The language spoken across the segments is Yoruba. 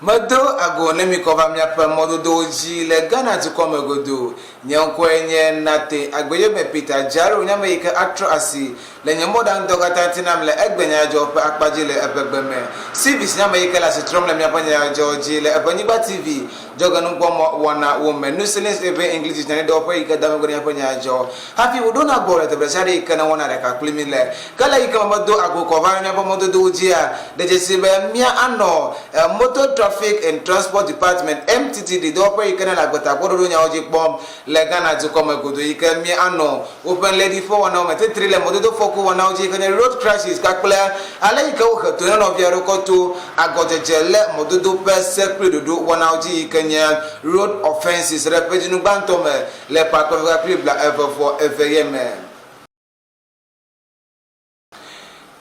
Mado agone mi kova mi apa modo doji le Ghana ti kome godo nyankwenye nate agbeye me Peter Jaro nyama yike atro asi le nyamoda ndoga tantinam le egbenya jo pa akpaji le ebegbeme civis nyama yike la sitrom le mi apa nya joji le ebanyiba TV joga nungbo wana woman nusenes ebe English nyane do pa yike dame goni apa nya jo happy wodona bore te bresari yike na wana reka klimi le kala yike mado ago kova mi apa modo doji a de jesibe mia ano motor Traffic and Transport Department MTTD do operate kana la gota kodo nya oji bom le Ghana to come godo ike mi ano open lady for one o mete 3 le modo foku one oji kana road crashes kakula ala ike o khato na no biaro koto agojeje le modo do pese predodo one oji kanya road offenses repejinu bantome le parko ga pribla ever for evm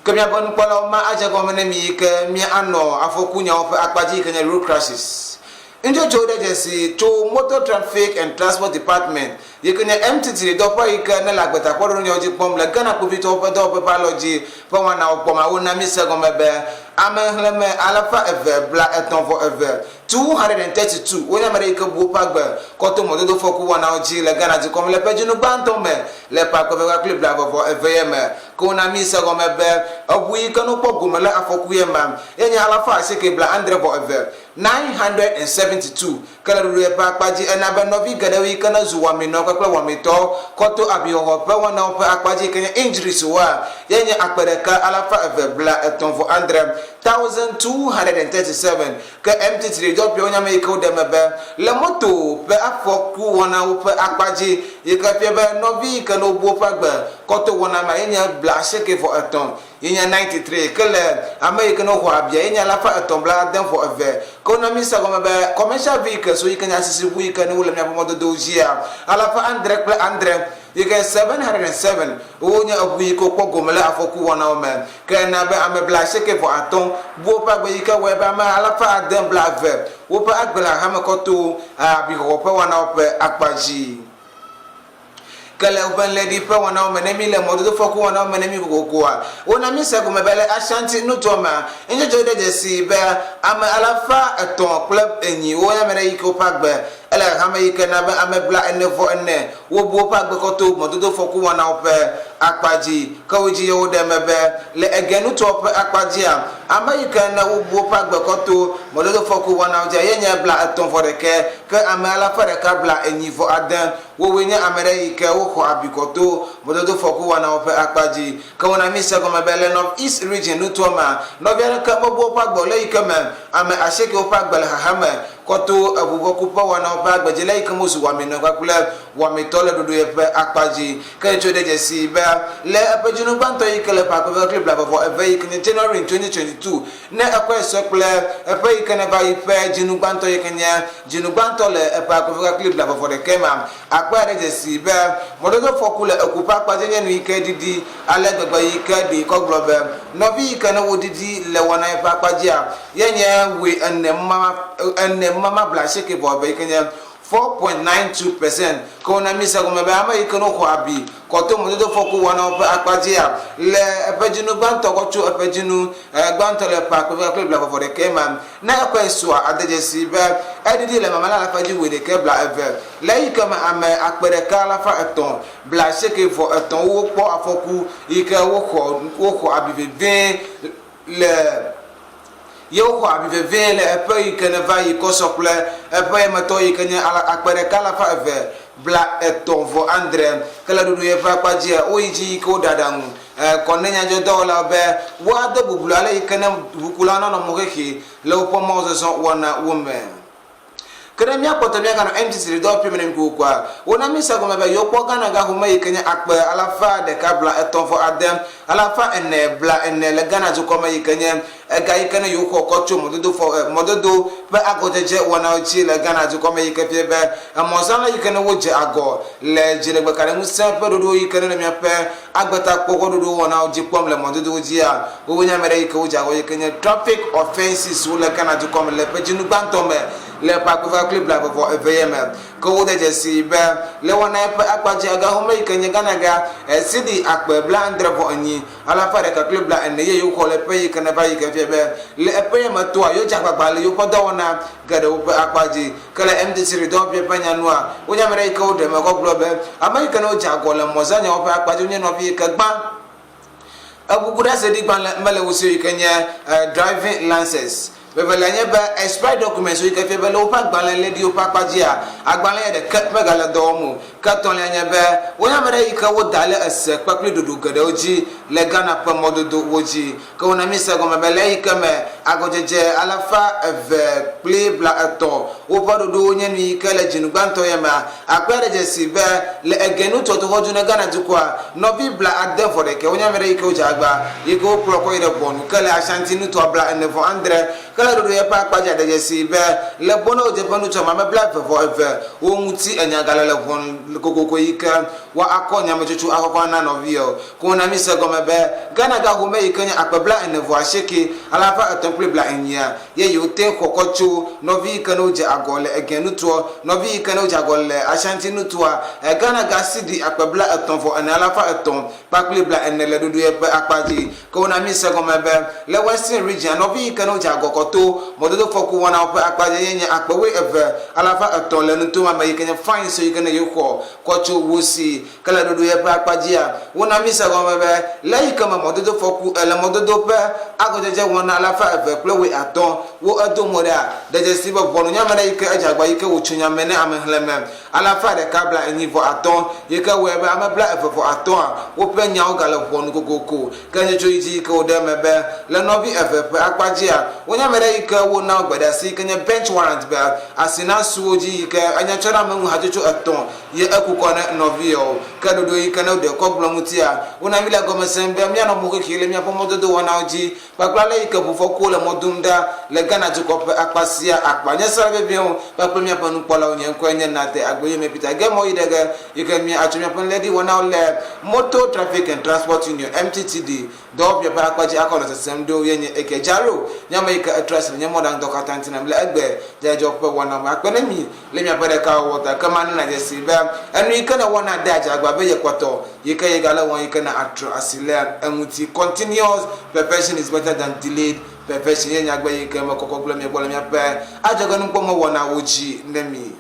Kemia bon kwala ma aja gomene mi ke mi ano afokunya ofe akpaji kenya road crashes injo jode jesi to Motor Traffic and Transport Department yekenya MTT do pa ika na lagbeta kworo nya oji pom la Ghana covid ope do ope paloji pa wana opoma wona mi se gomebe amehleme alafa eve bla eton for eve 232 wona America bu pagba koto modo foku wana oji le Ghana di kom le pejunu bantom le pa ko be clip la for evm ko na mi se gomebe obu ika no pogu mele afoku yema enya alafa se ke bla andre for eve 972 kala ru pa paji enabe novi gadawi kana zuwa mi no kwa wa mi to koto abi ho pa wana opa akpaji kenya injuries wa yenya akpereka alafa eve bla eton for andre 1237 ke MT3 do pe onyame iko demebe le moto pe afoku wana opa akpaji yika pe be novi kana obu pagba koto wana ma yenya bla sheke for eton yenya 93 kele America no kwa bia yenya alafa eton bla den for eve ko na mi sa gomebe commercial vehicle so yika nya sisi bu yika ne wole mi apomodo dojia alafa andre yika 707 onya abu ko gomele afoku wana o men ke na be ame bla sheke for aton bu pa gbe yika we ba ma alafa adem bla ve wo pa agbela ha me koto abi ko pa wana o pe akpaji kale open lady pe wana o menemi le modo foku wana o menemi gogoa wona mi se gomebele ashanti nutoma enje jode jesi be ame alafa aton club enyi wo ya mere yiko pagbe ele hama yike na be ame bla enefo enne wo bu pagbe koto modo foku wana o pe akpaji kawoji yo de mebe le egenu to pe akpaji a ame yike na wo bu pagbe koto modo foku wana o je yenya bla aton for de ke ame alafa de ka bla enyi fo adan wo wenya amere yike wo ko abikoto modo foku wana o pe akpaji ka wona mi se gomebele no east region nutoma no biara ka bo pagbo le yike me ame asheke o pagbe le hahame koto abuboku pa wana o pagbe je le yike mo su wa mi no kwa kula wa mi tole dodo ye pe akpaji ka chode je si ba le apejunu banto yike le pa ko be clip la for eve yike ni January 2022 ne akwa sokle epe yike ne ba ipe jinu banto yike nya jinu banto le pa ko be clip la for de kema akwa de je si ba modo foku le okupa akpaji nya ni yike didi ale gbegba yike di ko globe no bi yike na wodidi le wana e pa akpaji a yenye we enne mama bla sheke bo be yike nya 4.92% ko na misa ko mebe ama ikono ko abi ko to mo do foku wana opa akpaji a le epejinu gbanto ko tu epejinu gbanto le pa ko be bla for de kema na ko enso adeje si be edidi le mama la faji we de ke bla eve le ikama ame akpere kala fa eton bla sheke for eton wo po afoku ike wo ko abi ve le yo ko abi vele epe ikene va yiko sokle epe mato ikene akpere kala fa eve bla eton vo andre kala dudu ye fa kwaji o yiji ko dadangu konenya jo dola be wa de bubula le ikene bukulana no mogehi le po moze so wana women kene mi akota mi kana MTC do pemene ko kwa wona mi sa goma be yo ko gana ga huma yikenya akpe alafa de kabla eton fo adem alafa enne bla enne le gana zo koma yikenya ga yikena yo ko ko chumo do fo mododo be agojeje wona ochi le gana zo koma yikefie be amozana yikena woje ago le jire gbe kare musa pe do yikena mi ape agbata koko do wona oji pom le mododo oji a wo nya mere yike woja wo yikenya traffic offenses wo le gana zo koma le pe jinu bantome le pa ko fa club la vo evm ko de jesi be le wona pe akpaji aga ho me kenye gana ga sidi akpe bla andre vo anyi ala fa de ka club la en ye yo ko le pe ke na ba yi ke fe be le pe ma to yo ja gbagba le yo po do wona ga de pe akpaji kala md3 do pe pa nya no a wonya mere ko de ma ko globe america no ja go le mo za nya o pe akpaji onye no fi ke gba aguguda se di ban mele wusi kenya driving license bevelanya ba expired documents so ikafe bele opa gbalan le di opa pajia agbalan de kat megala domu katon lanya ba wona mere ika wo dale ase papli dudu gade oji le gana pa mododo woji ko wona misa go mebele ika me agojeje alafa eve play bla ato opa dudu onye ni kala jinu gbanto yema akwere je sibe le egenu to hoju na gana jukwa no bi bla adde for de ke wona mere ika o jagba iko proko ire bonu kala ashanti nu to bla enevo andre kala do ye pa paja de sibe le bono je panu to ma bla for eve o muti enyagala le bon kokoko yika wa akonya mechuchu akoko na novio ko na mise go mebe gana ga ho me yikanya akpabla enevo asheke alafa temple bla enya ye yote kokochu novi kana oje agole egenu to novi kana oje agole ashanti nuto gana ga sidi akpabla etonfo en alafa eton pakle bla enele dudu ye akpaji ko na mise go mebe le western region novi kana oje agokoto mododo foku wana opa akpaji yenya akpawe eve alafa eton le nuto ma yikanya fine so yikana yoko kocho wosi kala dodo ye pa pajia wona misa go mebe lai kama mododo foku ele mododo pe agojeje wona alafa eve plewe aton wo ado moda deje sibo bonu nyamana yike ajagba yike wo chunya mene amehleme alafa de kabla enivo aton yike webe amebla eve fo aton wo pe nya o gala bonu gogoko kanje joyiji yike o de mebe le novi eve pe akpajia wonya mere yike wo na ogbeda si kanye bench warrant be asina suoji yike anya chora mengu hajojo aton ye akukona novio kadodo yikana de koblo mutia una mila gomesembe miano mugo kile mi apomodo do wana oji paklala yikabu fokole modunda le gana jukope akpasia akpanya sarbe bion paklo mi apanu pola onye kwenye nate agboye me pita gemo idege yikemi achumi apon lady wana ole motor traffic and transport union mttd do bi pa akpaji akono semdo yenye ekejaro nyama yika address nyama dan dokatantina mle egbe jajo pe wana akpenemi le mi apere ka wota kama na jesibe enu ikana wana daja agbabe yekwato yika yegala won ikana atro asile emuti continuous perfection is better than delayed perfection yenya agba yika makoko glo mi bola mi ape ajaga nu pomo wona woji ndemi